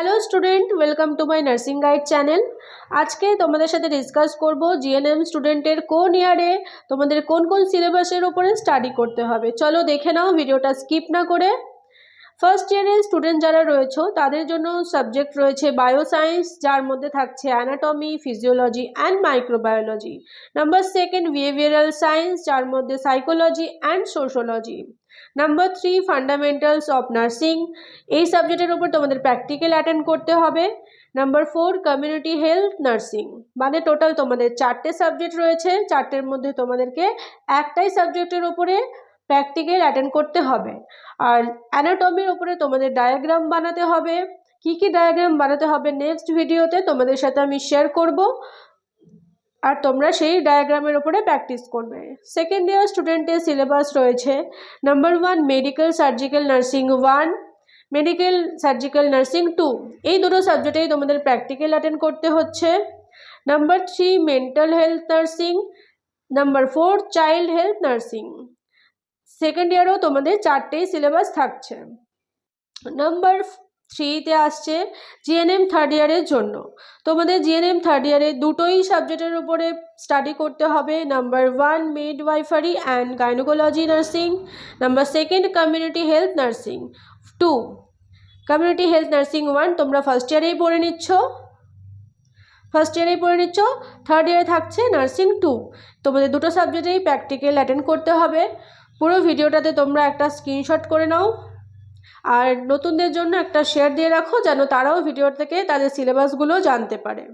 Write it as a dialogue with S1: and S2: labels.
S1: Hello student, welcome to my nursing guide channel. আজকে তোমাদের সাথে ডিসকাস করব জিএনএম স্টুডেন্টের কোন ইয়ারে তোমাদের কোন কোন সিলেবাসের উপরে স্টাডি করতে হবে। চলো দেখে নাও, ভিডিওটা স্কিপ না করে। ফার্স্ট ইয়ারের স্টুডেন্ট যারা রয়েছে তাদের জন্য সাবজেক্ট রয়েছে বায়োসায়েন্স, যার মধ্যে থাকছে anatomy, physiology and microbiology. Number second behavioural science, যার মধ্যে psychology and sociology. Number 3 fundamentals of nursing, এই সাবজেক্টের উপর তোমাদের প্র্যাকটিক্যাল অ্যাটেন্ড করতে হবে। নাম্বার 4 কমিউনিটি হেলথ নার্সিং, মানে টোটাল তোমাদের 4টে সাবজেক্ট রয়েছে, 4টের মধ্যে তোমাদেরকে একটাই সাবজেক্টের উপরে প্র্যাকটিক্যাল অ্যাটেন্ড করতে হবে। আর অ্যানাটমির উপরে তোমাদের ডায়াগ্রাম বানাতে হবে। কি কি ডায়াগ্রাম বানাতে হবে নেক্সট ভিডিওতে তোমাদের সাথে আমি শেয়ার করব, আর তোমরা সেই ডায়াগ্রামের উপরে প্র্যাকটিস করবে। সেকেন্ড ইয়ার স্টুডেন্টের সিলেবাস রয়েছে number 1 medical surgical nursing 1, medical surgical nursing 2, এই দুটো সাবজেক্টেই তোমাদের প্র্যাকটিক্যাল অ্যাটেন্ড করতে হচ্ছে। Number 3 mental health nursing, number 4 child health nursing. Second ইয়ারও তোমাদের 4টেই সিলেবাস থাকছে। নাম্বার 3তে আসছে জিএনএম থার্ড ইয়ারের জন্য। তোমাদের জিএনএম থার্ড ইয়ারে দুটোই সাবজেক্টের উপরে স্টাডি করতে হবে। Number 1 midwifery and gynaecology nursing, number 2 community health nursing 2। Community health nursing 1 তোমরা ফার্স্ট ইয়ারেই পড়ে নিচ্ছ, থার্ড ইয়ারে থাকছে নার্সিং 2। তোমাদের দুটো সাবজেক্টেই প্র্যাকটিক্যাল অ্যাটেন্ড করতে হবে। পুরো ভিডিওটাতে তোমরা একটা স্ক্রিনশট করে নাও, আর নতুনদের জন্য একটা শেয়ার দিয়ে রাখো, যেন তারাও ভিডিও থেকে তাদের সিলেবাসগুলো জানতে পারে।